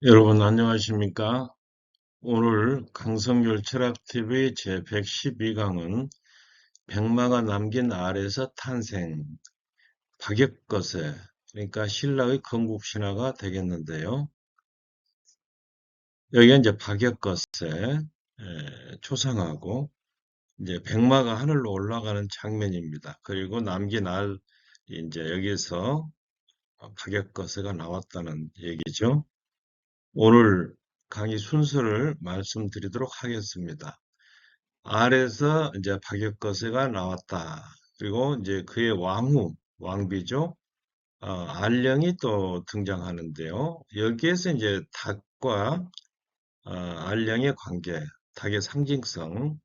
여러분 안녕하십니까? 오늘 강성률 철학TV 제112강은 백마가 남긴 알에서 탄생, 박역거세, 그러니까 신라의 건국신화가 되겠는데요. 여기가 이제 박역거세 초상하고 이제 백마가 하늘로 올라가는 장면입니다. 그리고 남긴 알 이제 여기서 박역거세가 나왔다는 얘기죠. 오늘 강의 순서를 말씀드리도록 하겠습니다. 알에서 이제 박역거세가 나왔다. 그리고 이제 그의 왕후, 왕비죠. 알령이 또 등장하는데요. 여기에서 이제 닭과 알령의 관계, 닭의 상징성,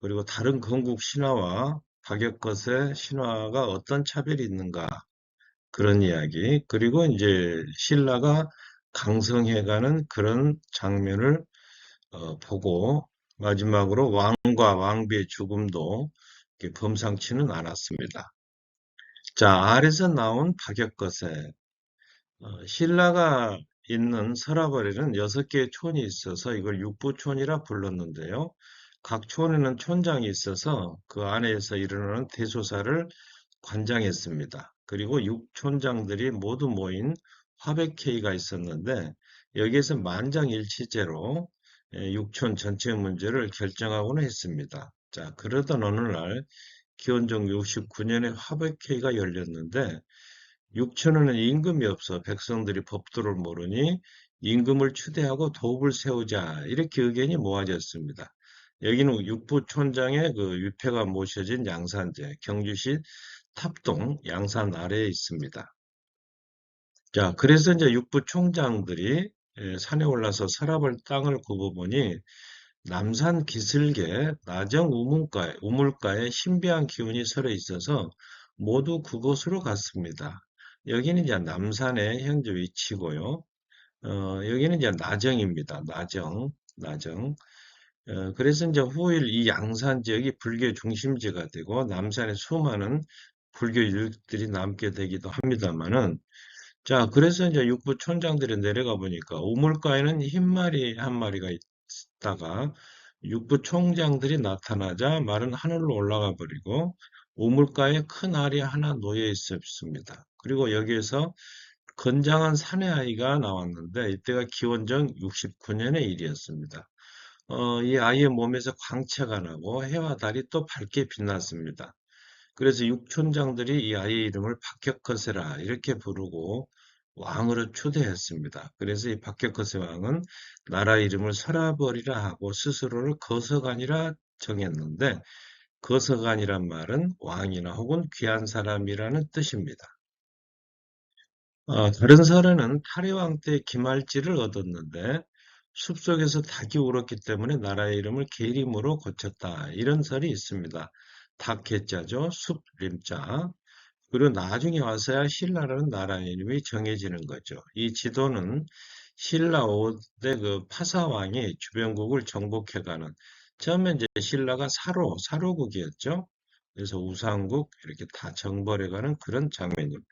그리고 다른 건국 신화와 박역거세 신화가 어떤 차별이 있는가, 그런 이야기, 그리고 이제 신라가 강성해가는 그런 장면을 보고 마지막으로 왕과 왕비의 죽음도 범상치는 않았습니다. 자, 아래서 나온 박역거세. 신라가 있는 서라벌에는 6개의 촌이 있어서 이걸 육부촌이라 불렀는데요. 각 촌에는 촌장이 있어서 그 안에서 일어나는 대소사를 관장했습니다. 그리고 육촌장들이 모두 모인 화백회의가 있었는데 여기에서 만장일치제로 육촌 전체 문제를 결정하고는 했습니다. 자, 그러던 어느 날 기원전 69년에 화백회의가 열렸는데 육촌에는 임금이 없어 백성들이 법도를 모르니 임금을 추대하고 도읍을 세우자, 이렇게 의견이 모아졌습니다. 여기는 육부촌장의 그 유패가 모셔진 양산제, 경주시 탑동 양산 아래에 있습니다. 자, 그래서 이제 육부 총장들이 산에 올라서 서랍을 땅을 굽어보니 남산 기슭에 나정 우물가에 신비한 기운이 서려 있어서 모두 그곳으로 갔습니다. 여기는 이제 남산의 현재 위치고요. 여기는 이제 나정입니다. 나정. 그래서 이제 후일 이 양산 지역이 불교 중심지가 되고 남산에 수많은 불교 유적들이 남게 되기도 합니다만은, 자, 그래서 이제 육부 촌장들이 내려가 보니까 우물가에는 흰말이 한 마리가 있다가 육부 총장들이 나타나자 말은 하늘로 올라가 버리고 우물가에 큰 알이 하나 놓여 있었습니다. 그리고 여기에서 건장한 사내 아이가 나왔는데 이때가 기원전 69년의 일이었습니다. 이 아이의 몸에서 광채가 나고 해와 달이 또 밝게 빛났습니다. 그래서 육촌장들이 이 아이의 이름을 박격거세라 이렇게 부르고 왕으로 초대했습니다. 그래서 이 박격거세 왕은 나라 이름을 서라벌이라 하고 스스로를 거서관이라 정했는데, 거서관이란 말은 왕이나 혹은 귀한 사람이라는 뜻입니다. 다른 설에는 탈의왕 때 김할지를 얻었는데 숲속에서 닭이 울었기 때문에 나라의 이름을 계림으로 고쳤다, 이런 설이 있습니다. 닭 개자죠. 숲 림자. 그리고 나중에 와서야 신라라는 나라 이름이 정해지는 거죠. 이 지도는 신라 5대 그 파사왕이 주변국을 정복해가는, 처음에 이제 신라가 사로국이었죠. 그래서 우상국 이렇게 다 정벌해가는 그런 장면입니다.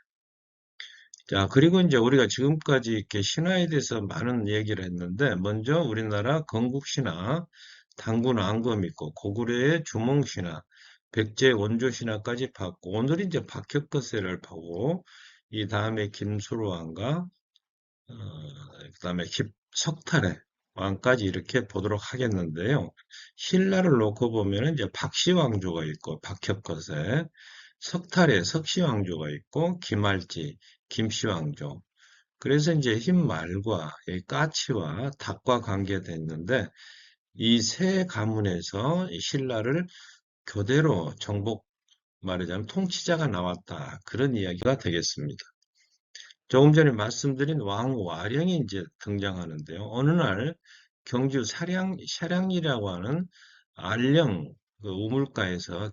자, 그리고 이제 우리가 지금까지 이렇게 신화에 대해서 많은 얘기를 했는데, 먼저 우리나라 건국신화, 당군 앙금 있고, 고구려의 주몽신화, 백제 원조신화까지 봤고, 오늘 이제 박혁거세를 보고, 이 다음에 김수로왕과, 그 다음에 석탈의 왕까지 이렇게 보도록 하겠는데요. 신라를 놓고 보면 이제 박씨왕조가 있고, 박혁거세, 석탈의 석씨왕조가 있고, 김할지, 김씨왕조. 그래서 이제 흰 말과 이 까치와 닭과 관계됐는데, 이 세 가문에서 이 신라를 교대로 정복, 말하자면 통치자가 나왔다, 그런 이야기가 되겠습니다. 조금 전에 말씀드린 왕후 아령이 이제 등장하는데요. 어느 날 경주 사량이라고 하는 알령 그 우물가에서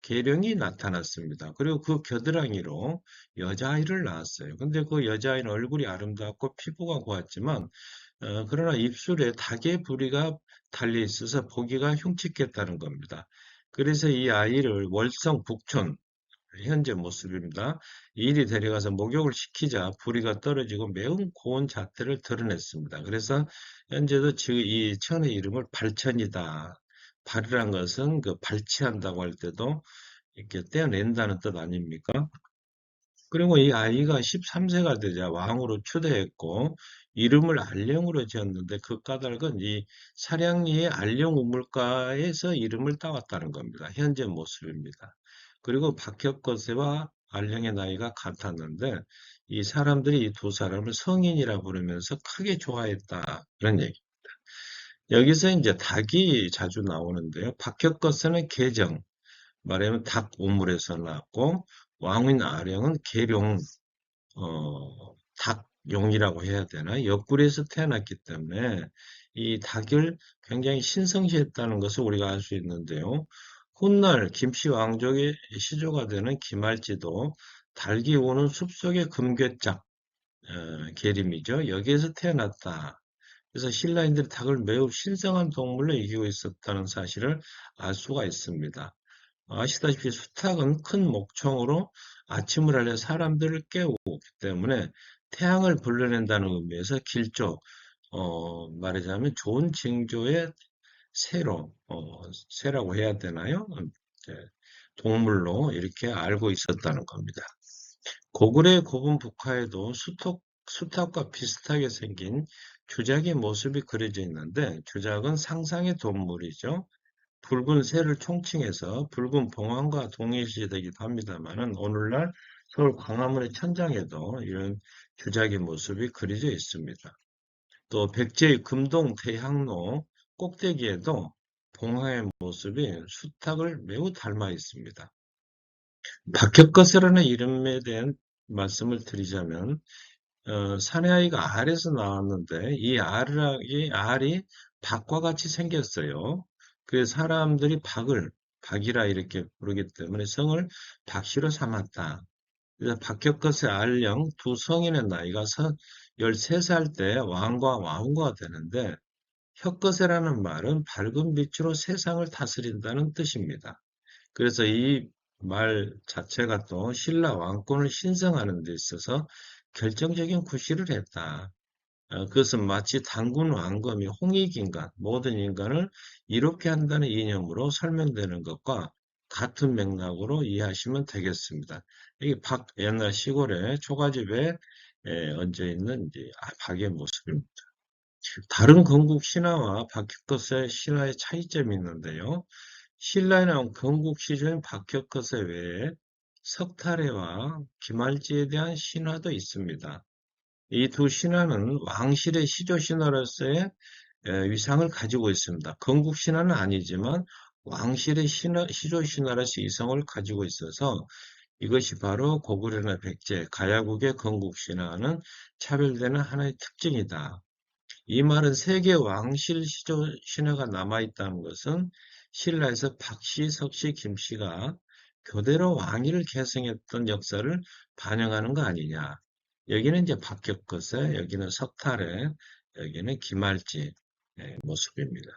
계령이 나타났습니다. 그리고 그 겨드랑이로 여자아이를 낳았어요. 근데 그 여자아이는 얼굴이 아름답고 피부가 고왔지만, 그러나 입술에 닭의 부리가 달려 있어서 보기가 흉측했다는 겁니다. 그래서 이 아이를 월성 북촌, 현재 모습입니다. 이일이 데려가서 목욕을 시키자 불의가 떨어지고 매우 고운 자태를 드러냈습니다. 그래서 현재도 지금 이 천의 이름을 발천이다. 발이란 것은 그 발치한다고 할 때도 이렇게 떼어낸다는 뜻 아닙니까? 그리고 이 아이가 13세가 되자 왕으로 추대했고 이름을 알령으로 지었는데 그 까닭은 이 사량리의 알령 우물가에서 이름을 따왔다는 겁니다. 현재 모습입니다. 그리고 박혁거세와 알령의 나이가 같았는데 이 사람들이 이 두 사람을 성인이라 부르면서 크게 좋아했다. 그런 얘기. 여기서 이제 닭이 자주 나오는데요. 박혁거세는 계정, 말하면 닭 우물에서 나왔고 왕인 아령은 계룡, 닭용이라고 해야 되나? 옆구리에서 태어났기 때문에 이 닭을 굉장히 신성시했다는 것을 우리가 알 수 있는데요. 훗날 김씨 왕족의 시조가 되는 김할지도 닭이 오는 숲속의 금괴짝 계림이죠. 여기에서 태어났다. 그래서 신라인들이 닭을 매우 신성한 동물로 여기고 있었다는 사실을 알 수가 있습니다. 아시다시피 수탉은 큰 목청으로 아침을 알려 사람들을 깨우기 때문에 태양을 불러낸다는 의미에서 길조, 말하자면 좋은 징조의 새로, 새라고 해야 되나요? 네, 동물로 이렇게 알고 있었다는 겁니다. 고구려의 고분 북화에도 수탉과 비슷하게 생긴 주작의 모습이 그려져 있는데 주작은 상상의 동물이죠. 붉은 새를 총칭해서 붉은 봉황과 동일시되기도 합니다만은 오늘날 서울 광화문의 천장에도 이런 주작의 모습이 그려져 있습니다. 또 백제의 금동 대향로 꼭대기에도 봉황의 모습이 수탉을 매우 닮아 있습니다. 박혁거스라는 이름에 대한 말씀을 드리자면 사내 아이가 알에서 나왔는데 이 알이 박과 같이 생겼어요. 그래서 사람들이 박이라 이렇게 부르기 때문에 성을 박씨로 삼았다. 그래서 박혁것의 알령 두 성인의 나이가 13살 때 왕과 왕후가 되는데 혁거세라는 말은 밝은 빛으로 세상을 다스린다는 뜻입니다. 그래서 이 말 자체가 또 신라 왕권을 신성하는 데 있어서 결정적인 구실을 했다. 그것은 마치 단군 왕검이 홍익인간, 모든 인간을 이롭게 한다는 이념으로 설명되는 것과 같은 맥락으로 이해하시면 되겠습니다. 여기 옛날 시골에 초가집에 얹어 있는 이제 박의 모습입니다. 다른 건국 신화와 박혁거세 신화의 차이점이 있는데요. 신라에는 건국 시조인 박혁거세 외에 석탈해와 김할지에 대한 신화도 있습니다. 이 두 신화는 왕실의 시조 신화로서의 위상을 가지고 있습니다. 건국 신화는 아니지만 왕실의 시조 신화로서 이성을 가지고 있어서 이것이 바로 고구려나 백제, 가야국의 건국 신화는 차별되는 하나의 특징이다. 이 말은 세계 왕실 시조 신화가 남아있다는 것은 신라에서 박씨, 석씨, 김씨가 교대로 왕위를 계승했던 역사를 반영하는 거 아니냐. 여기는 이제 박격거세, 여기는 석탈해, 여기는 김할지 모습입니다.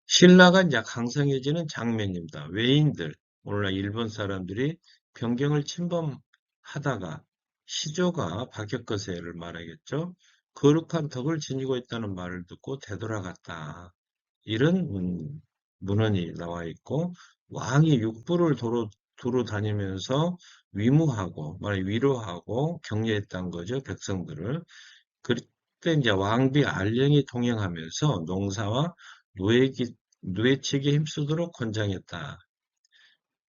신라가 이제 강성해지는 장면입니다. 외인들, 오늘날 일본 사람들이 변경을 침범하다가 시조가 박격거세를 말하겠죠. 거룩한 덕을 지니고 있다는 말을 듣고 되돌아갔다. 이런 문헌이 나와 있고 왕이 육부를 두루 다니면서 위무하고 위로하고 격려했던 거죠. 백성들을. 그때 이제 왕비 알령이 동행하면서 농사와 누에치기에 힘쓰도록 권장했다.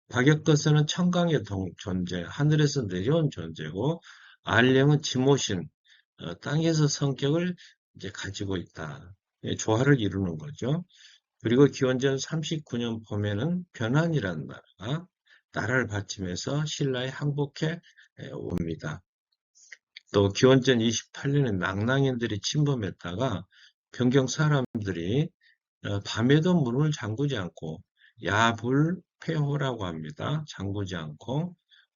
박역거스는 천강의 존재, 하늘에서 내려온 존재고 알령은 지모신, 땅에서 성격을 이제 가지고 있다. 조화를 이루는 거죠. 그리고 기원전 39년 봄에는 변한이라는 나라가 나라를 바치면서 신라에 항복해 옵니다. 또 기원전 28년에 낭낭인들이 침범했다가 변경 사람들이 밤에도 문을 잠그지 않고 야불폐호라고 합니다. 잠그지 않고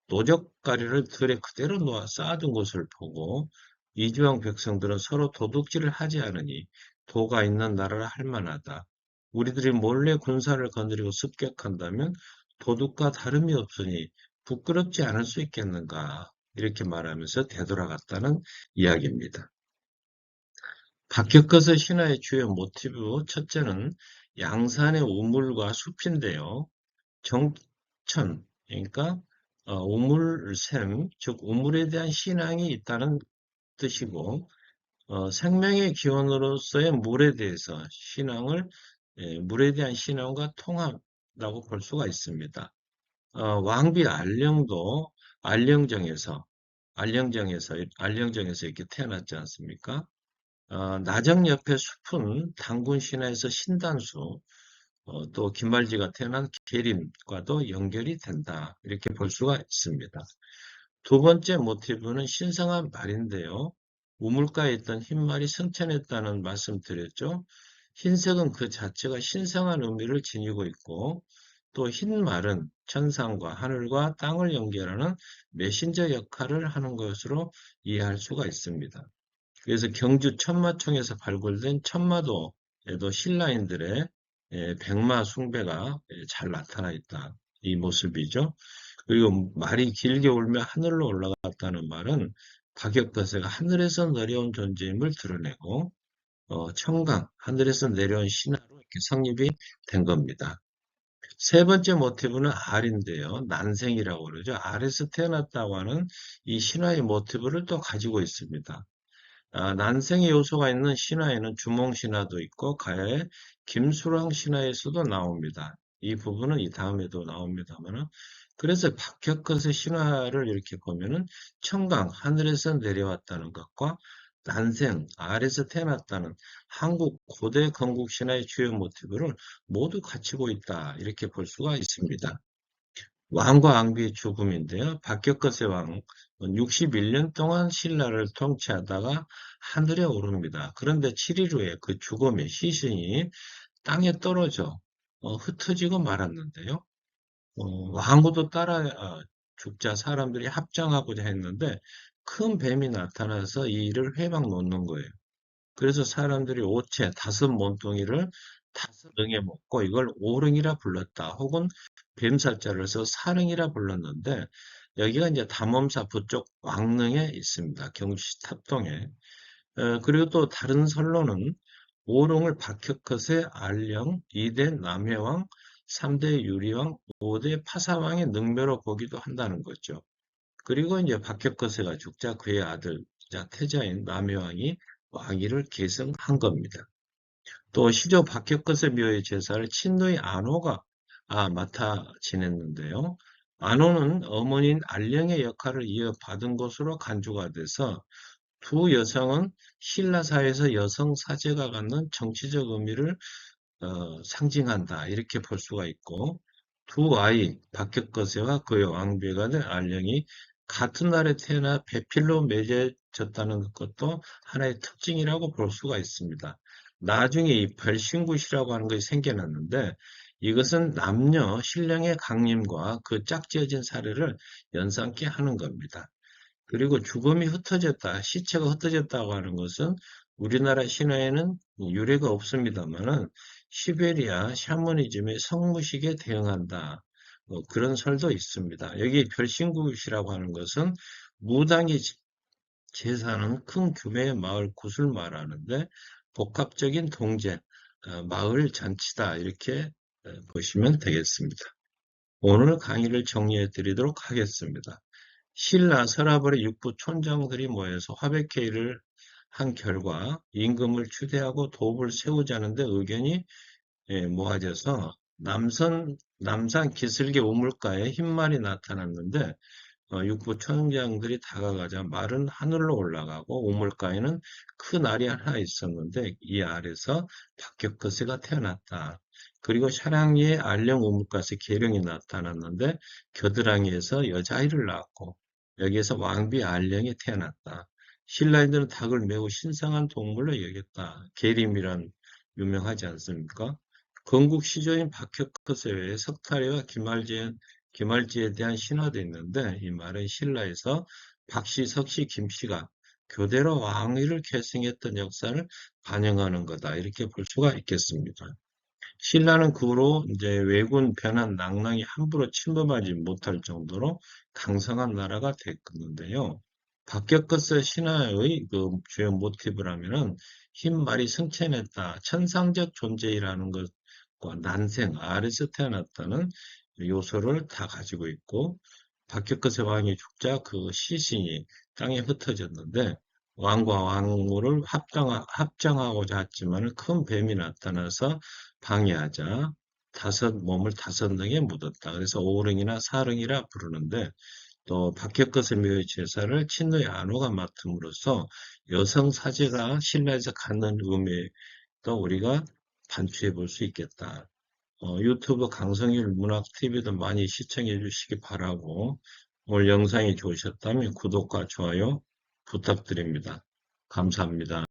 노적가리를 들에 그대로 놓아 쌓아둔 것을 보고 이주왕 백성들은 서로 도둑질을 하지 않으니 도가 있는 나라를 할 만하다. 우리들이 몰래 군사를 건드리고 습격한다면 도둑과 다름이 없으니 부끄럽지 않을 수 있겠는가 이렇게 말하면서 되돌아갔다는 이야기입니다. 박혁거스 신화의 주요 모티브 첫째는 양산의 우물과 숲인데요. 정천, 그러니까 우물샘, 즉 우물에 대한 신앙이 있다는 뜻이고 생명의 기원으로서의 물에 대해서 물에 대한 신앙과 통합이라고 볼 수가 있습니다. 왕비 안령도 안령정에서 안령정에서 이렇게 태어났지 않습니까? 나정 옆에 숲은 단군 신화에서 신단수, 또 김말지가 태어난 계림과도 연결이 된다. 이렇게 볼 수가 있습니다. 두 번째 모티브는 신성한 말인데요. 우물가에 있던 흰말이 승천했다는 말씀 드렸죠. 흰색은 그 자체가 신성한 의미를 지니고 있고 또 흰말은 천상과 하늘과 땅을 연결하는 메신저 역할을 하는 것으로 이해할 수가 있습니다. 그래서 경주 천마총에서 발굴된 천마도에도 신라인들의 백마 숭배가 잘 나타나 있다. 이 모습이죠. 그리고 말이 길게 울며 하늘로 올라갔다는 말은 박역거세가 하늘에서 내려온 존재임을 드러내고 청강, 하늘에서 내려온 신하로 이렇게 성립이 된 겁니다. 세 번째 모티브는 알인데요. 난생이라고 그러죠. 알에서 태어났다고 하는 이 신화의 모티브를 또 가지고 있습니다. 난생의 요소가 있는 신화에는 주몽신화도 있고 가야의 김수랑 신화에서도 나옵니다. 이 부분은 이 다음에도 나옵니다만 그래서 박혁것의 신화를 이렇게 보면은 청강, 하늘에서 내려왔다는 것과 난생, 알에서 태어났다는 한국 고대 건국 신화의 주요 모티브를 모두 갖추고 있다. 이렇게 볼 수가 있습니다. 왕과 왕비의 죽음인데요. 박격거세 왕은 61년 동안 신라를 통치하다가 하늘에 오릅니다. 그런데 7일 후에 그 죽음의 시신이 땅에 떨어져 흩어지고 말았는데요. 왕후도 따라 죽자 사람들이 합장하고자 했는데 큰 뱀이 나타나서 이 일을 회방 놓는 거예요. 그래서 사람들이 오체 다섯 몸뚱이를 다섯 응에 먹고 이걸 오릉이라 불렀다. 혹은 뱀살자를 써 사릉이라 불렀는데 여기가 이제 담엄사 부쪽 왕릉에 있습니다. 경주시 탑동에. 그리고 또 다른 설로는 오릉을 박혁컷의 알령, 2대 남해왕, 3대 유리왕, 5대 파사왕의 능묘로 보기도 한다는 거죠. 그리고 이제 박혁거세가 죽자 그의 아들자 태자인 남해왕이 왕위를 계승한 겁니다. 또 시조 박혁거세 묘의 제사를 친누이 안호가 맡아 지냈는데요. 안호는 어머니인 알령의 역할을 이어받은 것으로 간주가 돼서 두 여성은 신라 사회에서 여성 사제가 갖는 정치적 의미를 상징한다. 이렇게 볼 수가 있고 두 아이 박혁거세와 그의 왕비가 된 알령이 같은 날에 태어나 배필로 맺어졌다는 것도 하나의 특징이라고 볼 수가 있습니다. 나중에 이 별신굿이라고 하는 것이 생겨났는데 이것은 남녀 신령의 강림과 그 짝지어진 사례를 연상케 하는 겁니다. 그리고 죽음이 흩어졌다, 시체가 흩어졌다고 하는 것은 우리나라 신화에는 유래가 없습니다만은 시베리아 샤머니즘의 성무식에 대응한다. 그런 설도 있습니다. 여기 별신굿이라고 하는 것은 무당이 제사는 큰 규모의 마을 굿을 말하는데 복합적인 동제, 마을 잔치다 이렇게 보시면 되겠습니다. 오늘 강의를 정리해 드리도록 하겠습니다. 신라 서라벌의 육부 촌장들이 모여서 화백회의를 한 결과 임금을 추대하고 도읍을 세우자는데 의견이 모아져서 남산 기슭의 우물가에 흰말이 나타났는데 육부 촌장들이 다가가자 말은 하늘로 올라가고 우물가에는 큰 알이 하나 있었는데 이 알에서 박격거세가 태어났다. 그리고 샤랑리의 알령 우물가에서 계령이 나타났는데 겨드랑이에서 여자아이를 낳았고 여기에서 왕비 알령이 태어났다. 신라인들은 닭을 매우 신성한 동물로 여겼다. 계림이란 유명하지 않습니까? 건국 시조인 박혁거세 외에 석탈이와 기말지에 대한 신화도 있는데 이 말은 신라에서 박씨, 석씨, 김씨가 교대로 왕위를 계승했던 역사를 반영하는 거다. 이렇게 볼 수가 있겠습니다. 신라는 그 후로 이제 왜군, 변한, 낙랑이 함부로 침범하지 못할 정도로 강성한 나라가 됐는데요. 박격거스 신화의 그 주요 모티브라면은 흰 말이 승천했다, 천상적 존재이라는 것과 난생, 아래서 태어났다는 요소를 다 가지고 있고, 박격거스 왕이 죽자 그 시신이 땅에 흩어졌는데 왕과 왕후를 합장하고자 했지만 큰 뱀이 나타나서 방해하자 몸을 다섯 능에 묻었다. 그래서 오릉이나 사릉이라 부르는데 또 박혁거스 묘의 제사를 친노의 안호가 맡음으로써 여성 사제가 신라에서 갖는 의미도 우리가 반추해 볼 수 있겠다. 유튜브 강성일 문학 TV도 많이 시청해 주시기 바라고 오늘 영상이 좋으셨다면 구독과 좋아요 부탁드립니다. 감사합니다.